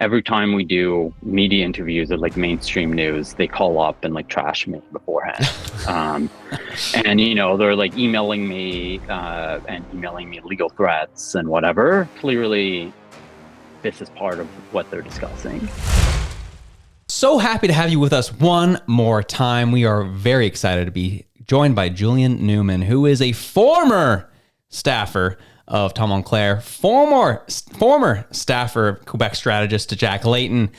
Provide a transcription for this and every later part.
every time we do media interviews at like mainstream news, they call up and like trash me beforehand. And they're like emailing me and emailing me legal threats and whatever. Clearly, this is part of what they're discussing. So happy to have you with us one more time. We are very excited to be joined by Julien Newman, who is a former staffer of Tom Moncler, former staffer, Quebec strategist to Jack Layton.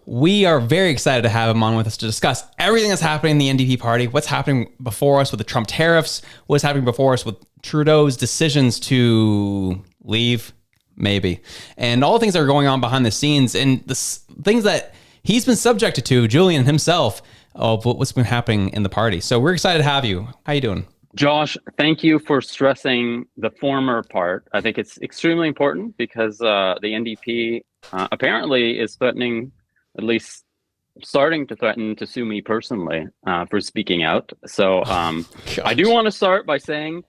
We are very excited to have him on with us to discuss everything that's happening in the NDP party, what's happening before us with the Trump tariffs, what's happening before us with Trudeau's decisions to leave, maybe, and all the things that are going on behind the scenes, and the things that he's been subjected to, Julien himself, of what's been happening in the party. So we're excited to have you. How you doing? Josh, thank you for stressing the former part. I think it's extremely important because the NDP apparently is threatening, at least starting to threaten, to sue me personally for speaking out. So I do want to start by saying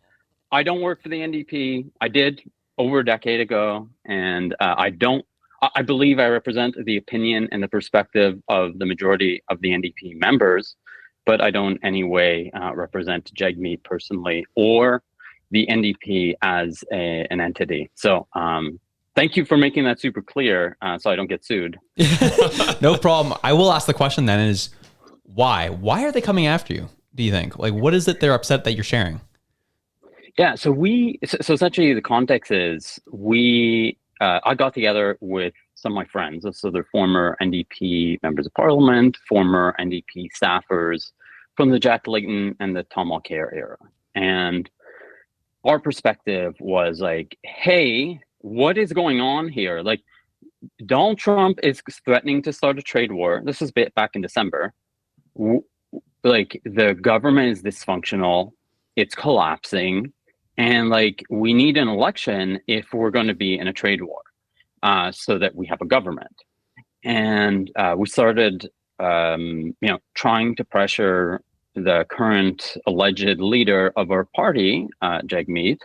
I don't work for the NDP. I did over a decade ago, and I believe I represent the opinion and the perspective of the majority of the NDP members, but I don't in any way represent Jagmeet personally or the NDP as an entity. So thank you for making that super clear so I don't get sued. No problem. I will ask the question then is why? Why are they coming after you, do you think? Like, what is it they're upset that you're sharing? Yeah, so essentially the context is I got together with some of my friends. So they're former NDP members of parliament, former NDP staffers from the Jack Layton and the Tom Moncler era. And our perspective was like, hey, what is going on here? Like, Donald Trump is threatening to start a trade war. This was back in December. Like, the government is dysfunctional. It's collapsing. And like, we need an election if we're going to be in a trade war so that we have a government. And we started, trying to pressure the current alleged leader of our party, Jagmeet,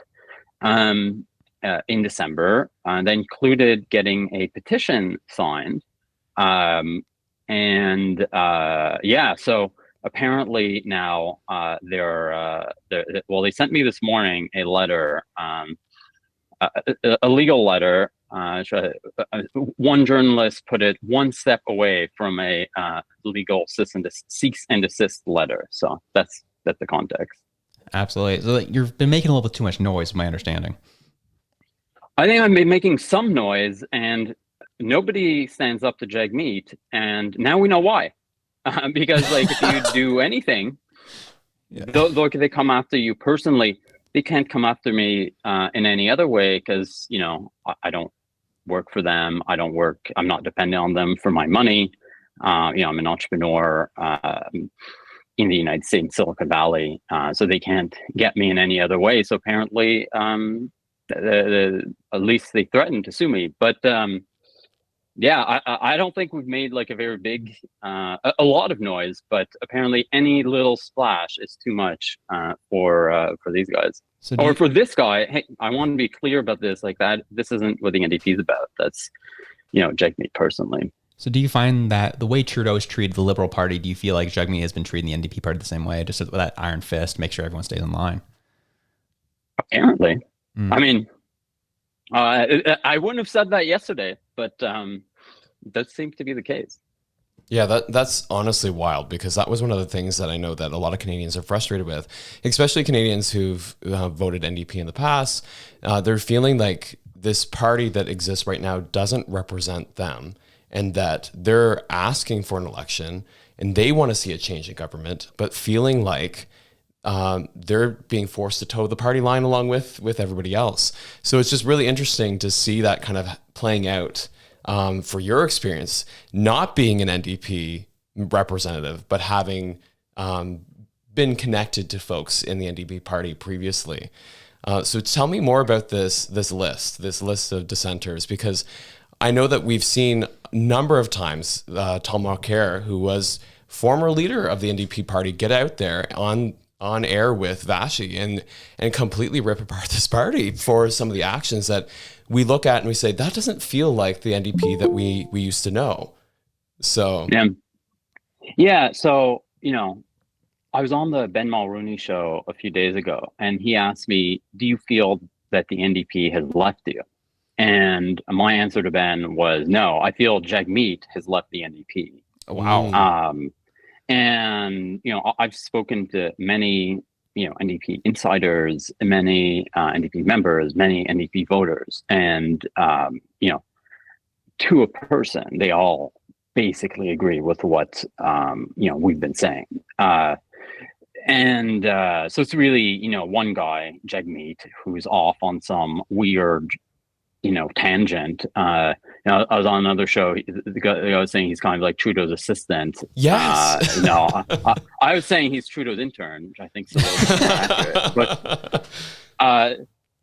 in December. That included getting a petition signed. So apparently now they sent me this morning a letter, a legal letter. One journalist put it one step away from a legal cease and desist letter. So that's the context. Absolutely. So you've been making a little bit too much noise, my understanding. I think I've been making some noise, and nobody stands up to Jagmeet, and now we know why. Because like, if you do anything, they come after you personally. They can't come after me in any other way because I don't work for them. I'm not dependent on them for my money. I'm an entrepreneur in the United States, Silicon Valley, so they can't get me in any other way. So apparently, at least they threatened to sue me. But I don't think we've made like a very big, a lot of noise, but apparently any little splash is too much for these guys. For this guy. Hey, I want to be clear about this. Like that, this isn't what the NDP is about. That's, Jagmeet personally. So do you find that the way Trudeau's treated the Liberal Party, do you feel like Jagmeet has been treating the NDP party the same way, just with that iron fist, make sure everyone stays in line? Apparently. I mean, I wouldn't have said that yesterday, but that seems to be the case. Yeah, that's honestly wild, because that was one of the things that I know that a lot of Canadians are frustrated with, especially Canadians who've voted NDP in the past. They're feeling like this party that exists right now doesn't represent them, and that they're asking for an election and they want to see a change in government, but feeling like they're being forced to toe the party line along with everybody else. So it's just really interesting to see that kind of playing out. For your experience, not being an NDP representative, but having been connected to folks in the NDP party previously. So tell me more about this list of dissenters, because I know that we've seen a number of times Tom Moncler, who was former leader of the NDP party, get out there on on air with Vashi and completely rip apart this party for some of the actions that we look at and we say, that doesn't feel like the NDP that we used to know. So yeah. So, I was on the Ben Mulrooney show a few days ago, and he asked me, do you feel that the NDP has left you? And my answer to Ben was, no, I feel Jagmeet has left the NDP. Wow. And, I've spoken to many, NDP insiders, many NDP members, many NDP voters, and, to a person, they all basically agree with what, we've been saying. So it's really, one guy, Jagmeet, who's off on some weird, tangent. I was on another show. The guy was saying he's kind of like Trudeau's assistant. Yes. I was saying he's Trudeau's intern, which I think is a little bit more accurate. But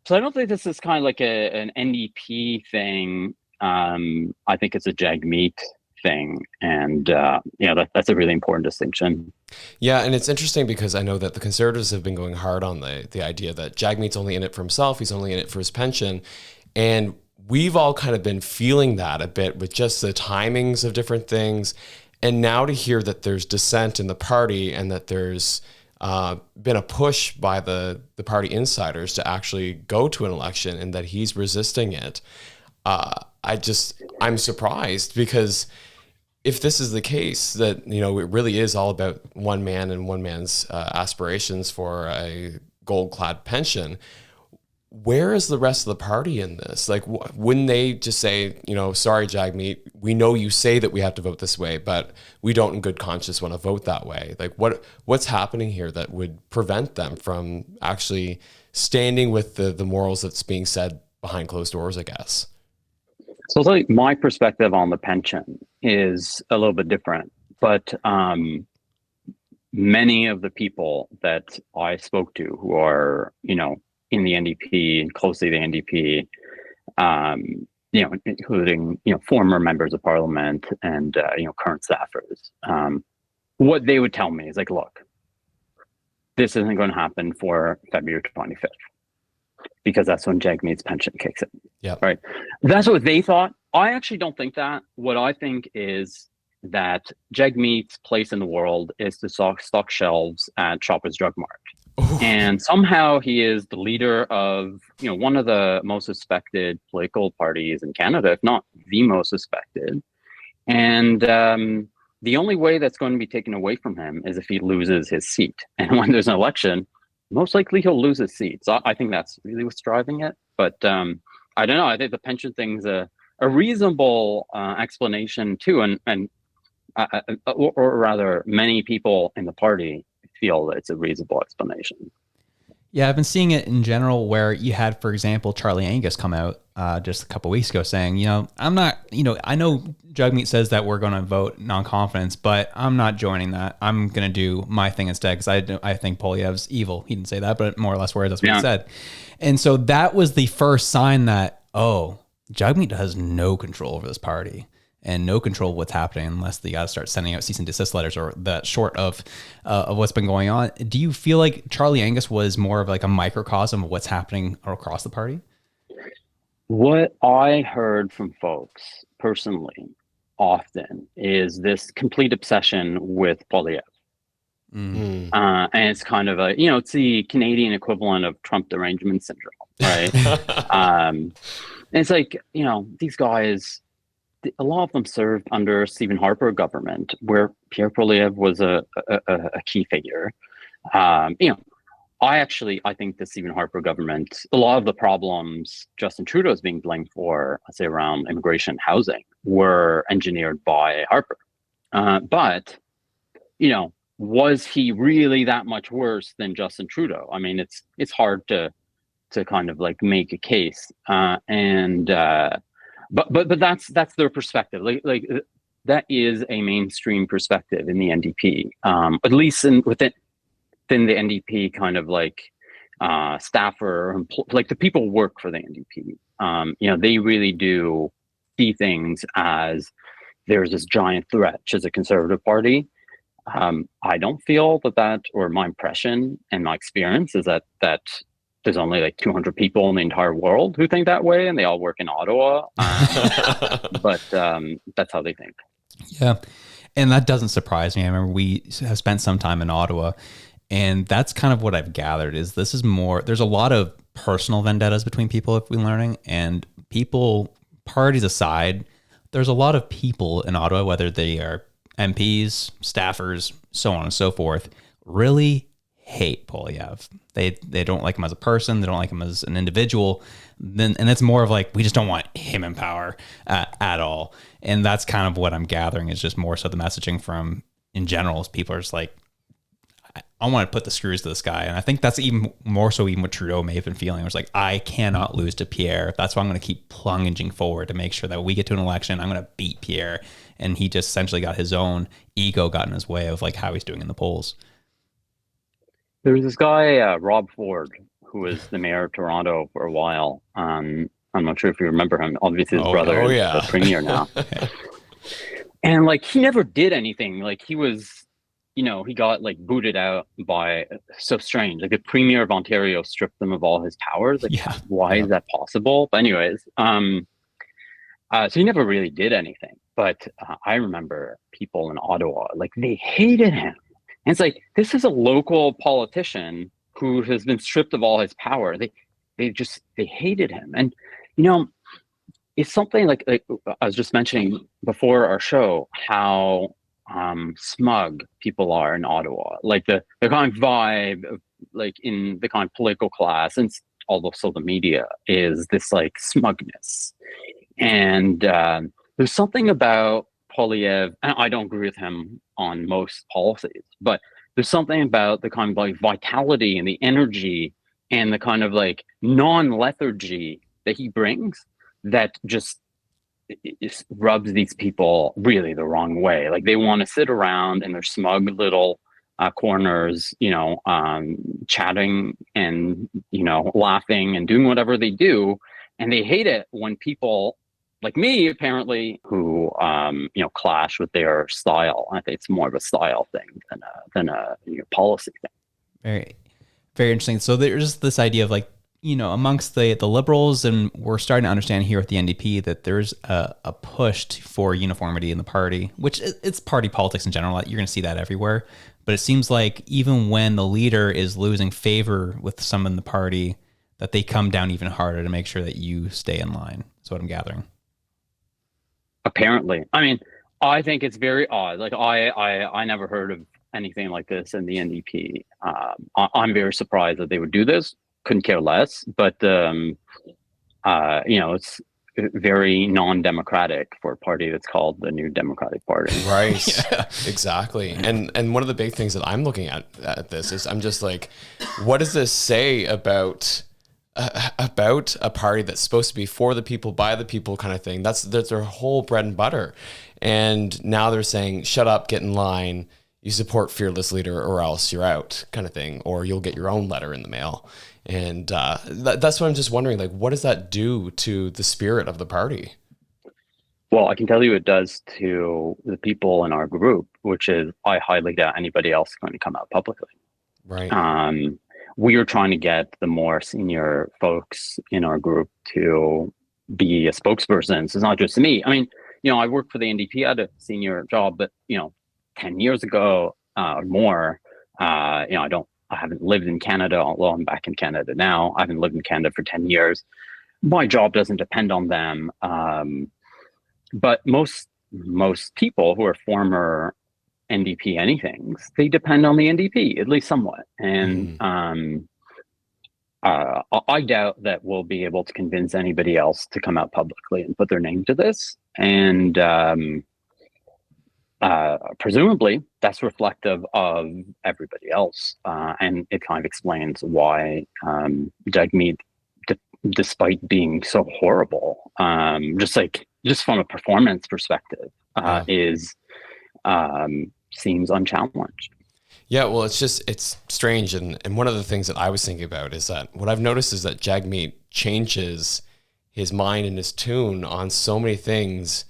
so I don't think this is kind of like an NDP thing. I think it's a Jagmeet thing, and that's a really important distinction. Yeah, and it's interesting because I know that the Conservatives have been going hard on the idea that Jagmeet's only in it for himself, he's only in it for his pension, and we've all kind of been feeling that a bit with just the timings of different things, and now to hear that there's dissent in the party and that there's been a push by the party insiders to actually go to an election and that he's resisting it, I'm surprised, because if this is the case, that, it really is all about one man and one man's aspirations for a gold-clad pension, where is the rest of the party in this? Like, wouldn't they just say, sorry, Jagmeet, we know you say that we have to vote this way, but we don't in good conscience want to vote that way? Like, what's happening here that would prevent them from actually standing with the morals that's being said behind closed doors, I guess? So, like, my perspective on the pension is a little bit different, but many of the people that I spoke to who are, in the NDP and closely to the NDP, including, former members of parliament and, current staffers, what they would tell me is like, look, this isn't going to happen for February 25th. Because that's when Jagmeet's pension kicks in. Yeah. Right. That's what they thought. I actually don't think that. What I think is that Jagmeet's place in the world is to stock shelves at Shoppers Drug Mart. Ooh. And somehow he is the leader of, one of the most suspected political parties in Canada, if not the most suspected. And the only way that's going to be taken away from him is if he loses his seat. And when there's an election, most likely he'll lose his seat. So I think that's really what's driving it. But I don't know. I think the pension thing's a reasonable explanation too, or rather, many people in the party feel that it's a reasonable explanation. Yeah, I've been seeing it in general where you had, for example, Charlie Angus come out just a couple of weeks ago saying, I'm not, I know Jagmeet says that we're going to vote non-confidence, but I'm not joining that. I'm going to do my thing instead because I think Poilievre's evil. He didn't say that, but more or less that's what he said. And so that was the first sign that, Jagmeet has no control over this party and no control of what's happening unless they got to start sending out cease and desist letters or that short of what's been going on. Do you feel like Charlie Angus was more of like a microcosm of what's happening across the party? What I heard from folks personally often is this complete obsession with Poilievre. Mm-hmm. And it's kind of it's the Canadian equivalent of Trump derangement syndrome, right? And it's like, these guys, a lot of them served under Stephen Harper government, where Pierre Poilievre was a key figure. I think the Stephen Harper government, a lot of the problems Justin Trudeau is being blamed for, let's say around immigration and housing, were engineered by Harper. But was he really that much worse than Justin Trudeau? I mean, it's hard to kind of like make a case. But that's their perspective. Like that is a mainstream perspective in the NDP, at least within the NDP kind of like staffer, like the people who work for the NDP. They really do see things as there's this giant threat to the Conservative Party. I don't feel or my impression and my experience is that there's only like 200 people in the entire world who think that way, and they all work in Ottawa. But that's how they think. Yeah. And that doesn't surprise me. I remember we have spent some time in Ottawa, and that's kind of what I've gathered is this is more, there's a lot of personal vendettas between people, if we're learning, and people, parties aside, there's a lot of people in Ottawa, whether they are MPs, staffers, so on and so forth, really hate Poilievre. They don't like him as a person. They don't like him as an individual. And it's more of like, we just don't want him in power at all. And that's kind of what I'm gathering is just more so the messaging from in general is people are just like, I want to put the screws to this guy. And I think that's even more so even what Trudeau may have been feeling. It was like, I cannot lose to Pierre. That's why I'm going to keep plunging forward to make sure that when we get to an election, I'm going to beat Pierre. And he just essentially got his own ego got in his way of like how he's doing in the polls. There was this guy, Rob Ford, who was the mayor of Toronto for a while. I'm not sure if you remember him. Obviously, his brother is the premier now. And like, he never did anything. Like, he was, he got like booted out by, so strange. Like, the premier of Ontario stripped him of all his powers. Like, why is that possible? But anyways, so he never really did anything. But I remember people in Ottawa, like, they hated him. And it's like, this is a local politician who has been stripped of all his power. They hated him. And, it's something like I was just mentioning before our show, how smug people are in Ottawa. Like the kind of vibe of, like, in the kind of political class and also the media is this like smugness. And there's something about Poilievre, and I don't agree with him on most policies, but there's something about the kind of like vitality and the energy and the kind of like non-lethargy that he brings that just rubs these people really the wrong way. Like, they want to sit around in their smug little corners, chatting and, laughing and doing whatever they do. And they hate it when people like me, apparently, who, clash with their style. I think it's more of a style thing than a policy thing. Very, very interesting. So there's this idea of like, amongst the Liberals, and we're starting to understand here at the NDP that there's a push for uniformity in the party, which it's party politics in general. You're going to see that everywhere. But it seems like even when the leader is losing favor with some in the party, that they come down even harder to make sure that you stay in line. That's what I'm gathering. Apparently. I mean, I think it's very odd. Like, I never heard of anything like this in the NDP. I'm very surprised that they would do this. Couldn't care less, but it's very non-democratic for a party that's called the New Democratic Party. Right. Yeah. Exactly. And one of the big things that I'm looking at this is I'm just like, what does this say about a party that's supposed to be for the people, by the people kind of thing? That's their whole bread and butter. And now they're saying, shut up, get in line. You support fearless leader or else you're out kind of thing, or you'll get your own letter in the mail. And that's what I'm just wondering, like, what does that do to the spirit of the party? Well, I can tell you it does to the people in our group, which is I highly doubt anybody else is going to come out publicly. Right. We are trying to get the more senior folks in our group to be a spokesperson. So it's not just me. I mean, I worked for the NDP. I had a senior job, but 10 years ago or more, I haven't lived in Canada, although I'm back in Canada now. I haven't lived in Canada for 10 years. My job doesn't depend on them. But most people who are former NDP anythings, they depend on the NDP, at least somewhat. And I doubt that we'll be able to convince anybody else to come out publicly and put their name to this. And presumably that's reflective of everybody else. And it kind of explains why Jagmeet, despite being so horrible, just from a performance perspective, seems unchallenged. Yeah, well, it's strange. And one of the things that I was thinking about is that what I've noticed is that Jagmeet changes his mind and his tune on so many things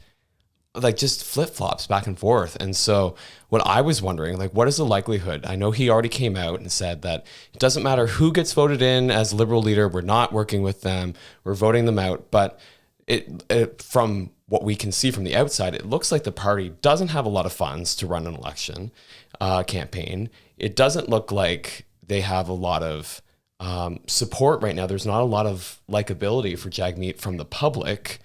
like just flip-flops back and forth. And so what I was wondering, like, what is the likelihood? I know he already came out and said that it doesn't matter who gets voted in as Liberal leader, we're not working with them, we're voting them out. But it from what we can see from the outside, it looks like the party doesn't have a lot of funds to run an election campaign. It doesn't look like they have a lot of support right now. There's not a lot of likability for Jagmeet from the public.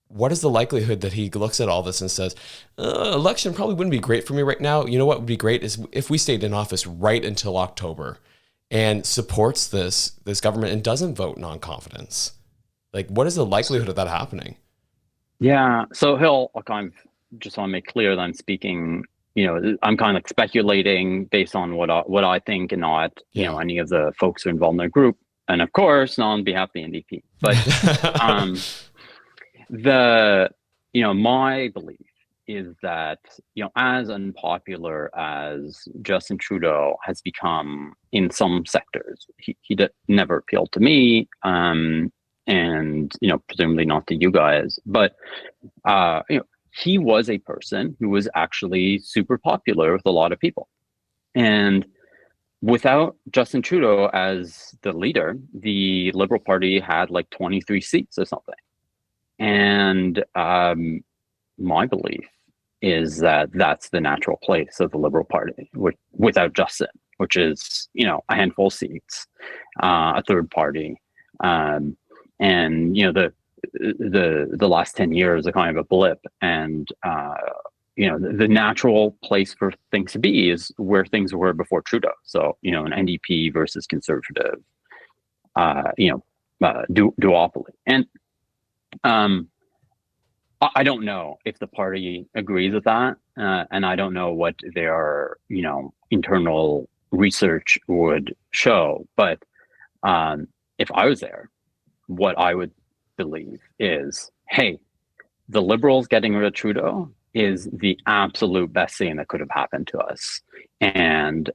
What is the likelihood that he looks at all this and says, election probably wouldn't be great for me right now. You know what would be great is if we stayed in office right until October and supports this government and doesn't vote non-confidence. Like, what is the likelihood of that happening? Yeah. So Hill, I kind of just want to make clear that I'm speaking, I'm kind of like speculating based on what I think and not, any of the folks who are involved in the group. And of course, not on behalf of the NDP. But my belief is that, as unpopular as Justin Trudeau has become in some sectors, he never appealed to me, and, presumably not to you guys, but, he was a person who was actually super popular with a lot of people. And without Justin Trudeau as the leader, the Liberal Party had like 23 seats or something. And my belief is that that's the natural place of the Liberal Party without Justin, which is, a handful of seats, a third party. And, the last 10 years are kind of a blip. And, the natural place for things to be is where things were before Trudeau. So, an NDP versus conservative, duopoly. And I don't know if the party agrees with that. And I don't know what their, internal research would show. But if I was there, what I would believe is, hey, the Liberals getting rid of Trudeau is the absolute best thing that could have happened to us. And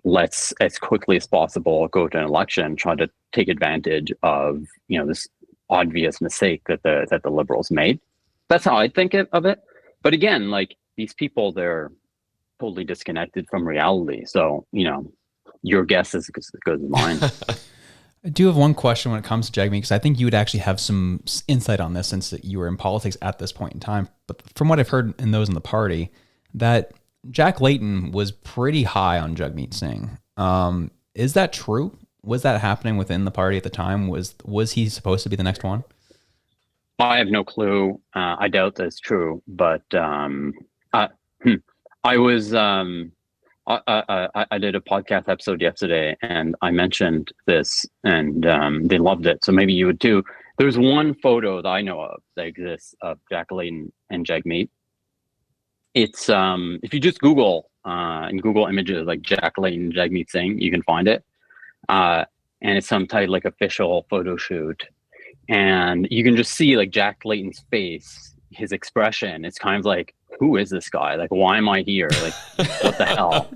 let's, as quickly as possible, go to an election, try to take advantage of, this obvious mistake that the Liberals made. That's how I think of it. But again, like, these people, they're totally disconnected from reality. So, your guess is as good as mine. I do have one question when it comes to Jagmeet, because I think you would actually have some insight on this since you were in politics at this point in time. But from what I've heard in those in the party, that Jack Layton was pretty high on Jagmeet Singh. Is that true? Was that happening within the party at the time? Was he supposed to be the next one? I have no clue. I doubt that's true. But I was... I did a podcast episode yesterday and I mentioned this, and they loved it. So maybe you would too. There's one photo that I know of that exists of Jack Layton and Jagmeet. It's if you just Google in Google Images like Jack Layton, Jagmeet Singh, you can find it. And it's some type like official photo shoot. And you can just see like Jack Layton's face, his expression. It's kind of like, who is this guy? Like, why am I here? Like, what the hell?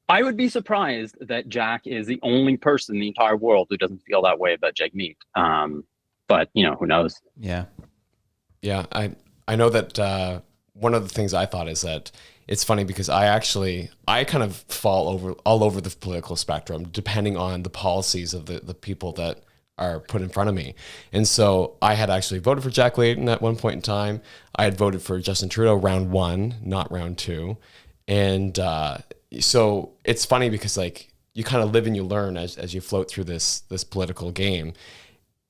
I would be surprised that Jack is the only person in the entire world who doesn't feel that way about Jagmeet. But, who knows? Yeah. Yeah. I know that one of the things I thought is that it's funny because I kind of fall all over the political spectrum, depending on the policies of the people that are put in front of me. And so I had actually voted for Jack Layton at one point in time. I had voted for Justin Trudeau round 1, not round 2. And so it's funny because like you kind of live and you learn as you float through this political game.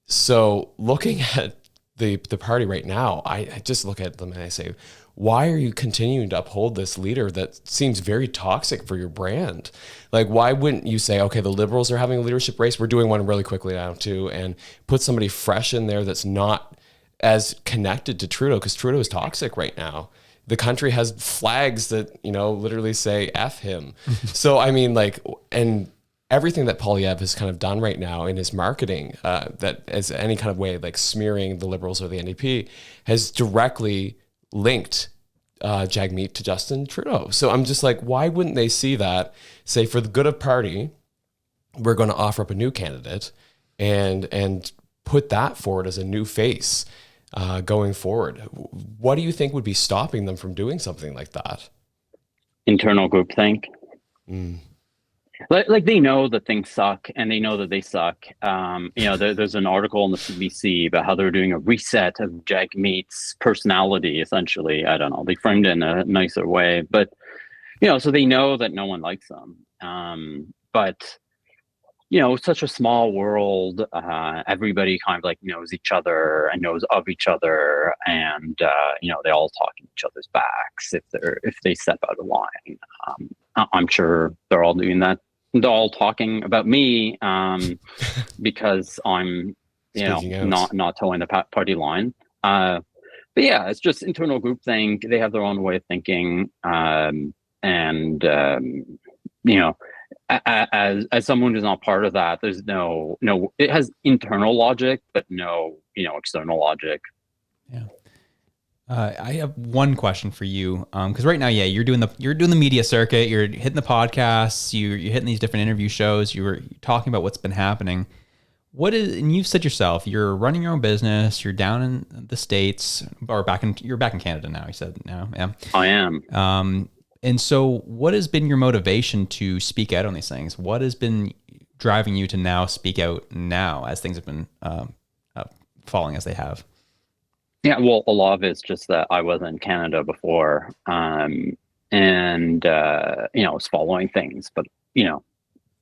So looking at the party right now, I just look at them and I say, why are you continuing to uphold this leader that seems very toxic for your brand? Like, why wouldn't you say, okay, the Liberals are having a leadership race, we're doing one really quickly now too, and put somebody fresh in there that's not as connected to Trudeau, because Trudeau is toxic right now. The country has flags that, literally say F him. So, I mean, like, and everything that Poilievre has kind of done right now in his marketing, that as any kind of way, like smearing the Liberals or the NDP, has directly linked Jagmeet to Justin Trudeau. So I'm just like, why wouldn't they see that, say, for the good of party, we're going to offer up a new candidate and put that forward as a new face going forward. What do you think would be stopping them from doing something like that? Internal groupthink. Like they know that things suck, and they know that they suck. There's an article on the CBC about how they're doing a reset of Jagmeet's personality. Essentially, I don't know. They framed it in a nicer way, but so they know that no one likes them. But it's such a small world. Everybody kind of like knows each other and knows of each other, and they all talk in each other's backs if they step out of line. I'm sure they're all doing that. They're all talking about me because I'm not towing the party line. But yeah, it's just internal groupthink. They have their own way of thinking, as someone who's not part of that, there's no, it has internal logic, but no, external logic. Yeah. I have one question for you. Cause right now, you're doing the media circuit, you're hitting the podcasts, you're hitting these different interview shows, you're talking about what's been happening. And you've said yourself, you're running your own business, you're down in the States or you're back in Canada now. You said now. Yeah. I am. And so what has been your motivation to speak out on these things? What has been driving you to now speak out now as things have been falling as they have? Yeah, well, a lot of it's just that I was in Canada before, and I was following things, but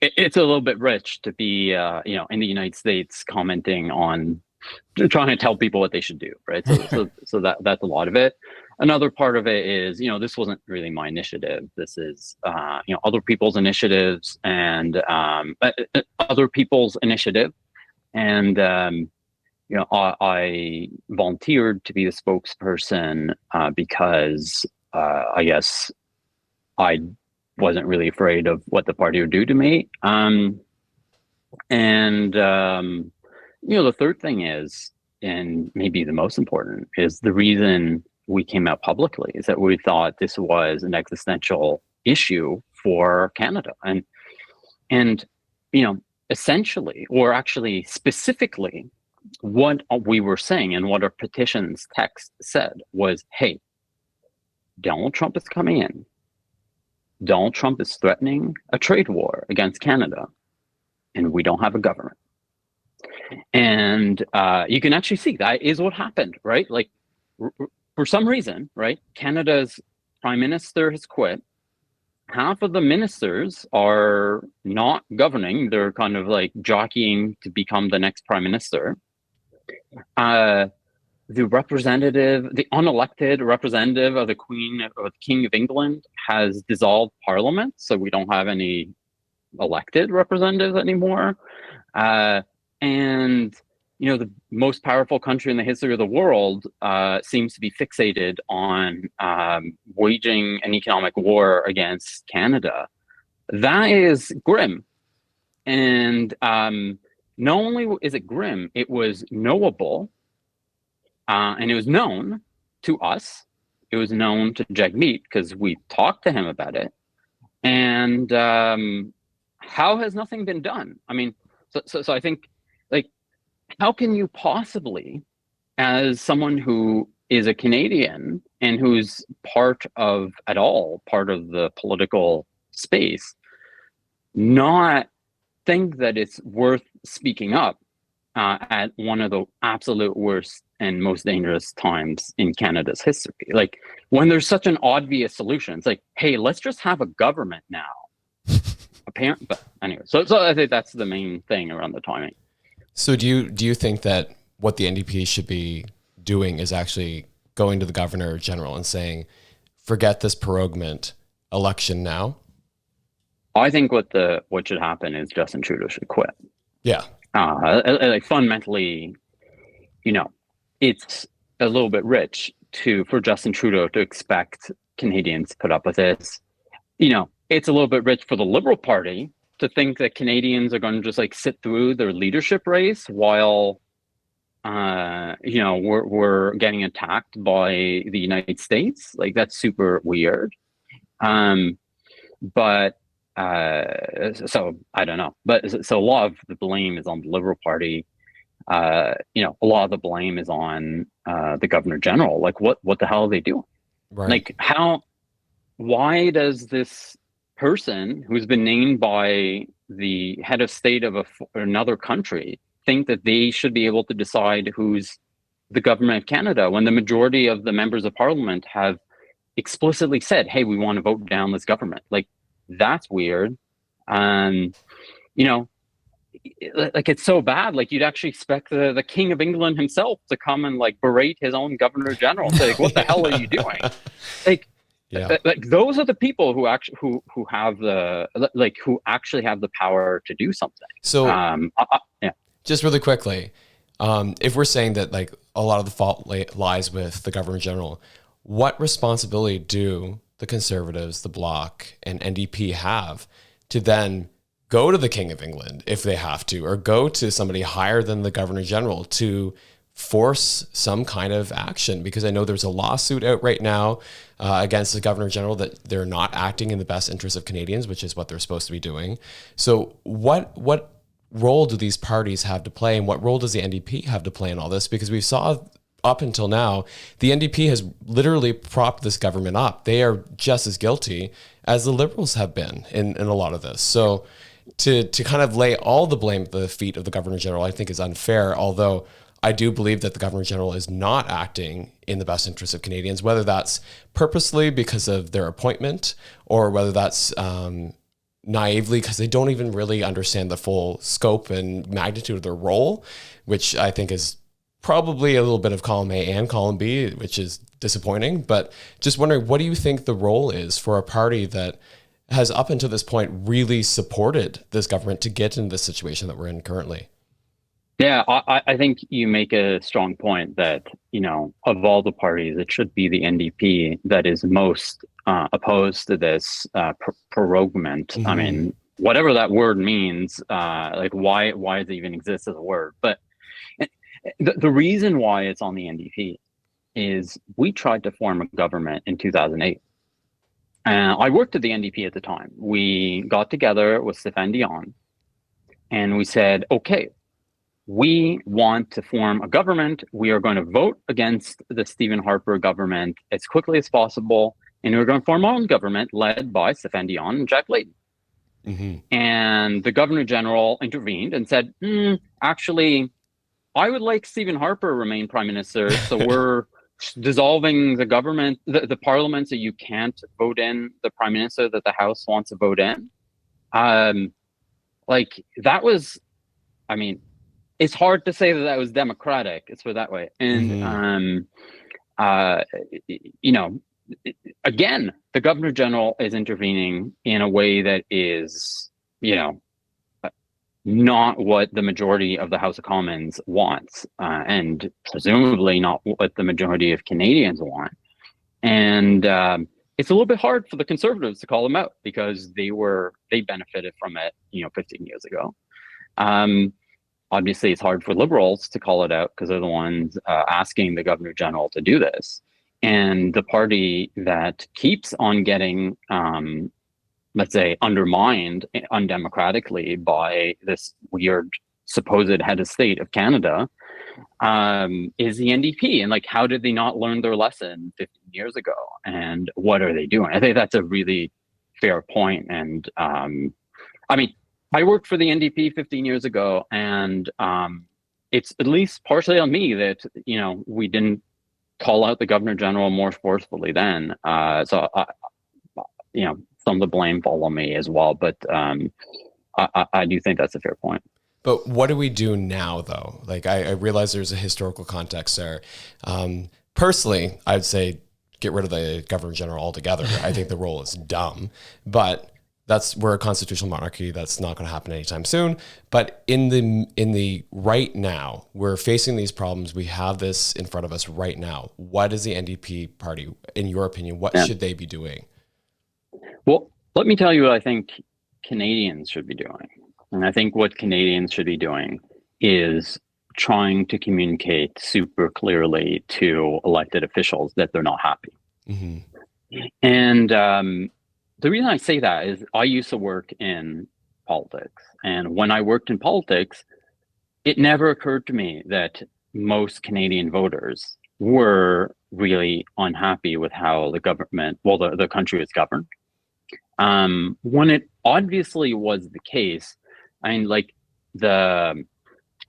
it's a little bit rich to be in the United States commenting on, trying to tell people what they should do, right? So that's a lot of it. Another part of it is, this wasn't really my initiative. This is other people's initiatives and other people's initiative, and I volunteered to be the spokesperson because I guess I wasn't really afraid of what the party would do to me. The third thing is, and maybe the most important, is the reason we came out publicly is that we thought this was an existential issue for Canada. And essentially, or actually specifically, what we were saying and what our petition's text said was, hey, Donald Trump is coming in. Donald Trump is threatening a trade war against Canada, and we don't have a government. And you can actually see that is what happened, right? Like, for some reason, right, Canada's prime minister has quit. Half of the ministers are not governing. They're kind of like jockeying to become the next prime minister. The unelected representative of the Queen or the King of England has dissolved Parliament, so we don't have any elected representatives anymore. And the most powerful country in the history of the world seems to be fixated on waging an economic war against Canada. That is grim. And not only is it grim, it was knowable, and it was known to us. It was known to Jagmeet because we talked to him about it. And how has nothing been done? I mean, so I think, like, how can you possibly, as someone who is a Canadian and who's part of the political space, not think that it's worth speaking up at one of the absolute worst and most dangerous times in Canada's history? Like, when there's such an obvious solution, it's like, hey, let's just have a government now. But anyway, so I think that's the main thing around the timing. So do you think that what the NDP should be doing is actually going to the Governor General and saying, forget this proroguement, election now? I think what should happen is Justin Trudeau should quit. Yeah. Like, fundamentally, it's a little bit rich for Justin Trudeau to expect Canadians to put up with this. It's a little bit rich for the Liberal Party to think that Canadians are going to just like sit through their leadership race while we're getting attacked by the United States. Like, that's super weird. But so I don't know. But so a lot of the blame is on the Liberal Party. a lot of the blame is on the Governor General. Like, what the hell are they doing? Right. Like, why does this person who's been named by the head of state of another country think that they should be able to decide who's the government of Canada when the majority of the members of parliament have explicitly said, hey, we want to vote down this government? Like, that's weird. Like, it's so bad. Like, you'd actually expect the King of England himself to come and like berate his own Governor General. Say, like, what the hell are you doing? Like, like those are the people who actually who have who actually have the power to do something. So, yeah. Just really quickly, if we're saying that like a lot of the fault lies with the Governor General, what responsibility do the Conservatives, the Bloc, and NDP have to then go to the King of England if they have to, or go to somebody higher than the Governor General to force some kind of action? Because I know there's a lawsuit out right now against the Governor General that they're not acting in the best interest of Canadians, which is what they're supposed to be doing. So what role do these parties have to play, and what role does the NDP have to play in all this? Because we saw up until now, the NDP has literally propped this government up. They are just as guilty as the Liberals have been in a lot of this. So to kind of lay all the blame at the feet of the Governor General, I think is unfair, although I do believe that the Governor General is not acting in the best interest of Canadians, whether that's purposely because of their appointment, or whether that's naively because they don't even really understand the full scope and magnitude of their role, which I think is probably a little bit of column A and column B, which is disappointing. But just wondering, what do you think the role is for a party that has up until this point really supported this government to get into the situation that we're in currently? Yeah, I think you make a strong point that, of all the parties, it should be the NDP that is most opposed to this proroguement. Mm-hmm. I mean, whatever that word means, like why does it even exist as a word? But the reason why it's on the NDP is we tried to form a government in 2008. I worked at the NDP at the time. We got together with Stéphane Dion and we said, okay, we want to form a government. We are going to vote against the Stephen Harper government as quickly as possible. And we're going to form our own government led by Stéphane Dion and Jack Layton. Mm-hmm. And the Governor General intervened and said, actually, I would like Stephen Harper remain Prime Minister. So we're dissolving the government, the parliament, so you can't vote in the Prime Minister that the House wants to vote in. Like, that was, I mean, it's hard to say that was democratic. Let's put it that way. And, again, the Governor General is intervening in a way that is, not what the majority of the House of Commons wants, and presumably not what the majority of Canadians want. And it's a little bit hard for the Conservatives to call them out because they benefited from it, 15 years ago. Obviously, it's hard for Liberals to call it out because they're the ones asking the Governor General to do this. And the party that keeps on getting, let's say, undermined undemocratically by this weird supposed head of state of Canada is the NDP. And like, how did they not learn their lesson 15 years ago? And what are they doing? I think that's a really fair point. And I mean, I worked for the NDP 15 years ago, and it's at least partially on me that, we didn't call out the Governor General more forcefully then. So, some of the blame fall on me as well. But I do think that's a fair point. But what do we do now, though? Like, I realize there's a historical context there. Personally, I'd say get rid of the Governor General altogether. I think the role is dumb. But we're a constitutional monarchy. That's not going to happen anytime soon. But in the right now, we're facing these problems. We have this in front of us right now. What is the NDP party, in your opinion? What should they be doing? Well, let me tell you what I think Canadians should be doing. And I think what Canadians should be doing is trying to communicate super clearly to elected officials that they're not happy. Mm-hmm. And the reason I say that is I used to work in politics. And when I worked in politics, it never occurred to me that most Canadian voters were really unhappy with how the government, well, the country is governed. When it obviously was the case, I mean, like the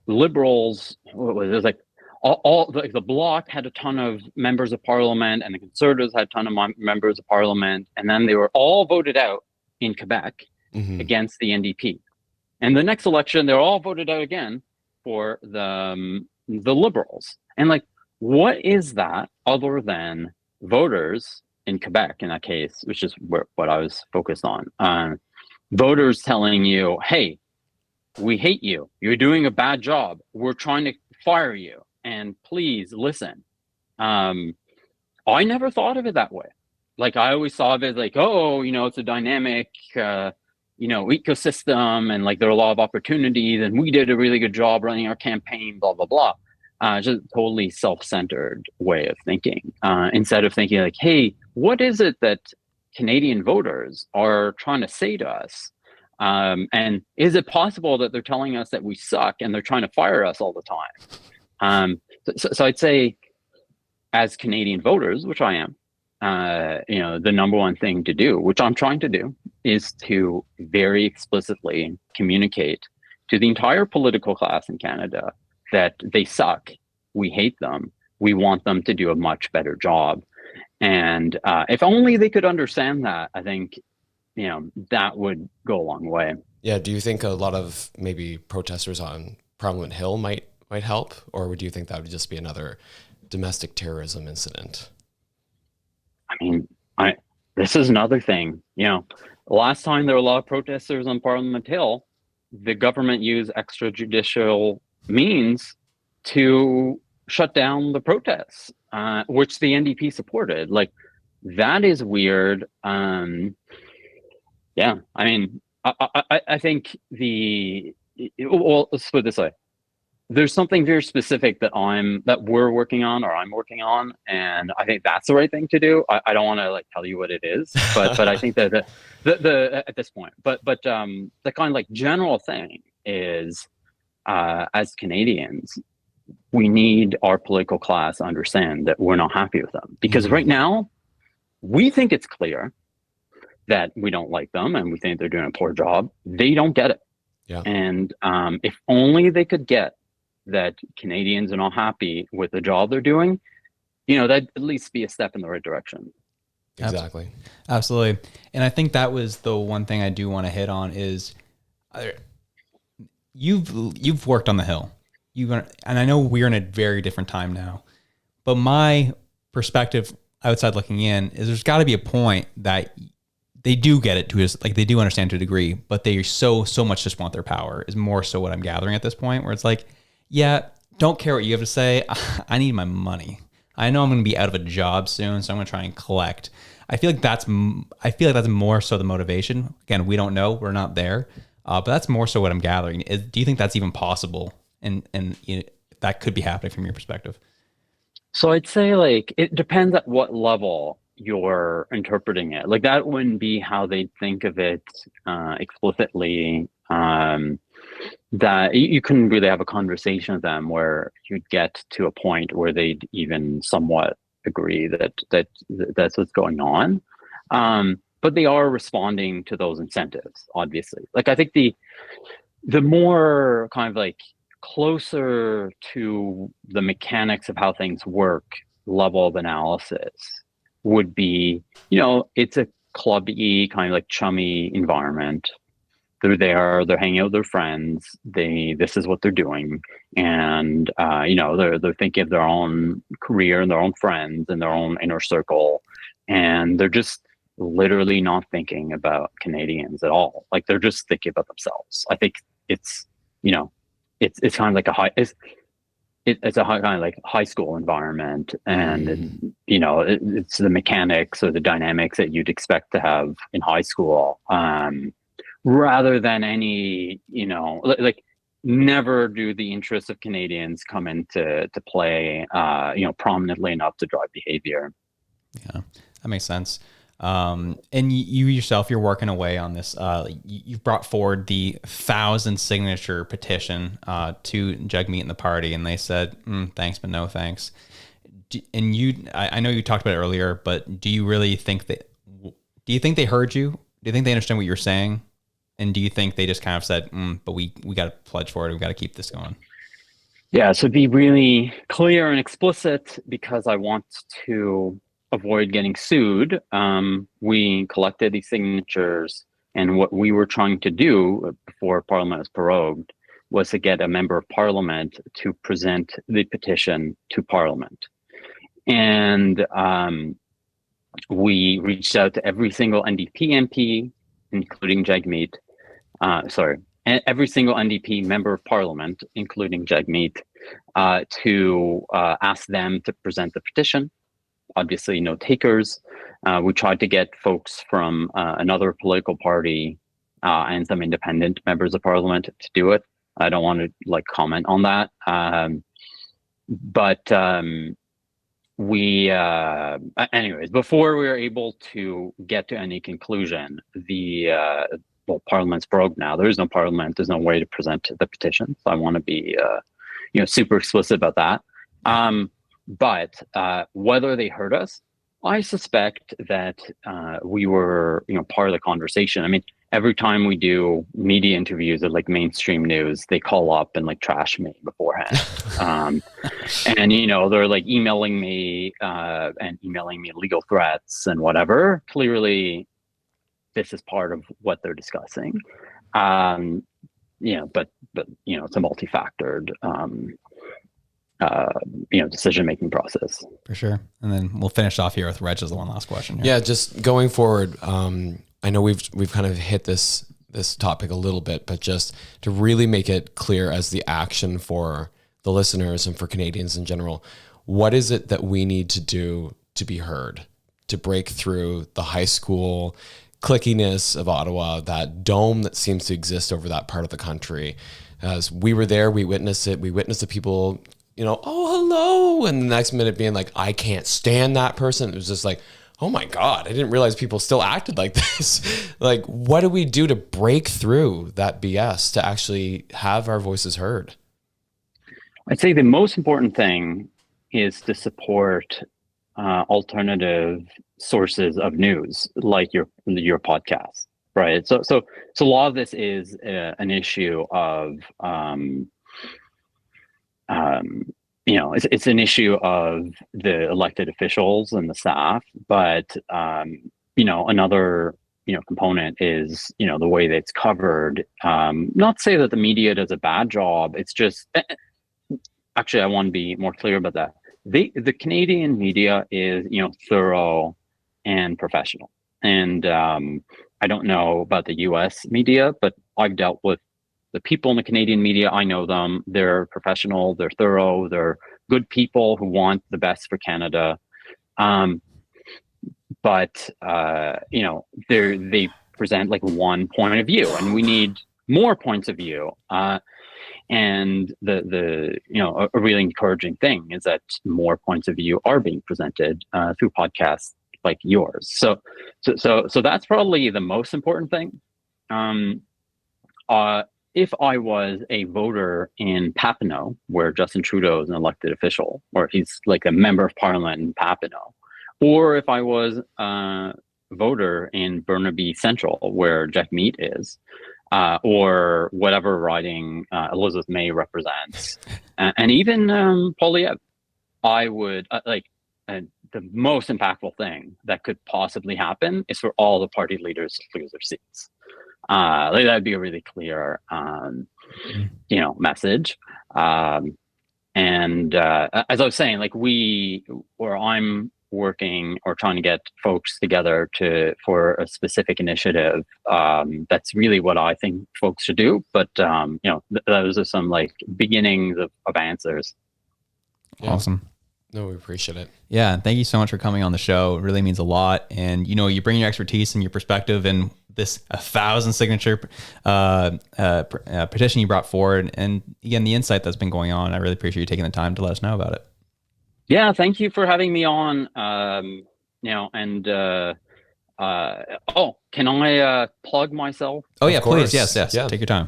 Liberals, what was it? It was like all like the Bloc had a ton of members of parliament, and the Conservatives had a ton of members of parliament, and then they were all voted out in Quebec against the NDP. And the next election, they're all voted out again for the Liberals. And like, what is that other than voters in Quebec, in that case, which is what I was focused on, voters telling you, hey, we hate you. You're doing a bad job. We're trying to fire you. And please listen. I never thought of it that way. Like, I always saw of it like, oh, it's a dynamic, ecosystem, and like there are a lot of opportunities, and we did a really good job running our campaign, blah, blah, blah. Just a totally self-centered way of thinking. Instead of thinking like, hey, what is it that Canadian voters are trying to say to us? And is it possible that they're telling us that we suck and they're trying to fire us all the time? So I'd say, as Canadian voters, which I am, the number one thing to do, which I'm trying to do, is to very explicitly communicate to the entire political class in Canada that they suck, we hate them, we want them to do a much better job. And if only they could understand that, I think, that would go a long way. Yeah. Do you think a lot of maybe protesters on Parliament Hill might help, or would you think that would just be another domestic terrorism incident? I mean, this is another thing. Last time there were a lot of protesters on Parliament Hill, the government used extrajudicial means to shut down the protests, which the NDP supported. Like, that is weird. Yeah, I mean, I think well, let's put it this way. There's something very specific that I'm working on, and I think that's the right thing to do. I don't want to like tell you what it is, but I think that the at this point, but the kind of like general thing is, as Canadians, we need our political class to understand that we're not happy with them, because right now we think it's clear that we don't like them and we think they're doing a poor job. They don't get it. Yeah. And if only they could get that Canadians are not happy with the job they're doing, that'd at least be a step in the right direction. Exactly. Absolutely. And I think that was the one thing I do want to hit on is you've worked on the Hill. And I know we're in a very different time now, but my perspective outside looking in is there's got to be a point that they do get it like they do understand to a degree, but they so much just want their power is more so what I'm gathering at this point, where it's like, yeah, don't care what you have to say. I need my money. I know I'm going to be out of a job soon, so I'm going to try and collect. I feel like that's more so the motivation. Again, we don't know. We're not there. But that's more so what I'm gathering. Do you think that's even possible? And that could be happening from your perspective? So I'd say like it depends at what level you're interpreting it. Like that wouldn't be how they think of it explicitly. That you couldn't really have a conversation with them where you'd get to a point where they'd even somewhat agree that that's what's going on. But they are responding to those incentives, obviously. Like I think the more kind of like closer to the mechanics of how things work level of analysis would be, it's a clubby kind of like chummy environment. They're there, they're hanging out with their friends. This is what they're doing. And, they're thinking of their own career and their own friends and their own inner circle. And they're just literally not thinking about Canadians at all. Like they're just thinking about themselves. I think it's kind of like it's a kind of like high school environment, and it's the mechanics or the dynamics that you'd expect to have in high school, rather than any, like never do the interests of Canadians come into play, prominently enough to drive behavior. Yeah, that makes sense. And you yourself, you're working away on this. You've brought forward the 1,000 signature petition to Jagmeet and the party, and they said, thanks, but no thanks. And I know you talked about it earlier, but do you really think do you think they heard you? Do you think they understand what you're saying? And do you think they just kind of said, but we got to pledge for it. We got to keep this going. Yeah. So be really clear and explicit, because I want to avoid getting sued. We collected these signatures, and what we were trying to do before Parliament was prorogued was to get a member of Parliament to present the petition to Parliament. And we reached out to every single NDP MP, including Jagmeet, every single NDP member of Parliament, including Jagmeet, to ask them to present the petition. Obviously, no takers. We tried to get folks from another political party and some independent members of Parliament to do it. I don't want to comment on that, but anyways, before we were able to get to any conclusion, Parliament's broke now. There is no Parliament. There's no way to present the petition. So I want to be, super explicit about that. But whether they heard us, I suspect that we were, part of the conversation. I mean, every time we do media interviews at mainstream news, they call up and trash me beforehand. And, they're emailing me legal threats and whatever. Clearly, this is part of what they're discussing. But it's a multi-factored decision-making process. For sure. And then we'll finish off here with Reg as the one last question here. Yeah, just going forward, I know we've kind of hit this topic a little bit, but just to really make it clear as the action for the listeners and for Canadians in general, what is it that we need to do to be heard, to break through the high school clickiness of Ottawa, that dome that seems to exist over that part of the country? As we were there, we witnessed it. We witnessed the people, oh, hello. And the next minute being like, I can't stand that person. It was just like, oh my God, I didn't realize people still acted like this. What do we do to break through that BS to actually have our voices heard? I'd say the most important thing is to support alternative sources of news, like your podcast, right? So a lot of this is an issue of it's an issue of the elected officials and the staff, but another component is the way that it's covered. Not to say that the media does a bad job. It's just actually I want to be more clear about that. The Canadian media is thorough and professional, and I don't know about the U.S. media, but I've dealt with the people in the Canadian media. I know them. They're professional, they're thorough, they're good people who want the best for Canada. But they present one point of view, and we need more points of view. And the a really encouraging thing is that more points of view are being presented through podcasts like yours. So that's probably the most important thing. If I was a voter in Papineau, where Justin Trudeau is an elected official, or he's a member of Parliament in Papineau, or if I was a voter in Burnaby Central, where Jagmeet is, or whatever riding Elizabeth May represents, and even Poilievre, I would the most impactful thing that could possibly happen is for all the party leaders to lose their seats. That'd be a really clear, message. And as I was saying, I'm working or trying to get folks together for a specific initiative. That's really what I think folks should do. But those are some beginnings of answers. Yeah. Awesome. No, we appreciate it. Yeah. Thank you so much for coming on the show. It really means a lot. And, you bring your expertise and your perspective and this 1,000 signature petition you brought forward. And again, the insight that's been going on, I really appreciate you taking the time to let us know about it. Yeah. Thank you for having me on. Can I plug myself? Oh yeah, Of course. please. Yes. Yeah. Take your time.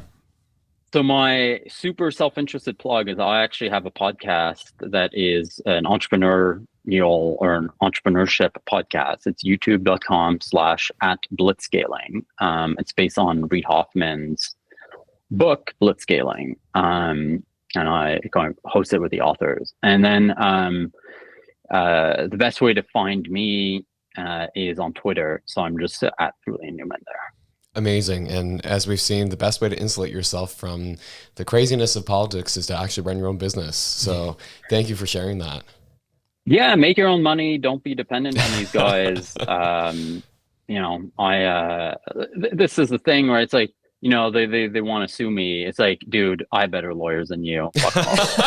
So my super self-interested plug is I actually have a podcast that is an entrepreneurial or an entrepreneurship podcast. It's youtube.com/@blitzscaling. It's based on Reid Hoffman's book, Blitzscaling. And I host it with the authors. And then the best way to find me is on Twitter. So I'm just at Julien Newman there. Amazing. And as we've seen, the best way to insulate yourself from the craziness of politics is to actually run your own business. So thank you for sharing that. Yeah, make your own money. Don't be dependent on these guys. This is the thing where it's like, they want to sue me. It's like, dude, I have better lawyers than you. Fuck off.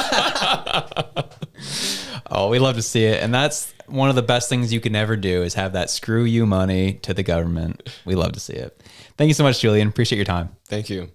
Oh, we love to see it. And that's one of the best things you can ever do is have that screw you money to the government. We love to see it. Thank you so much, Julien. Appreciate your time. Thank you.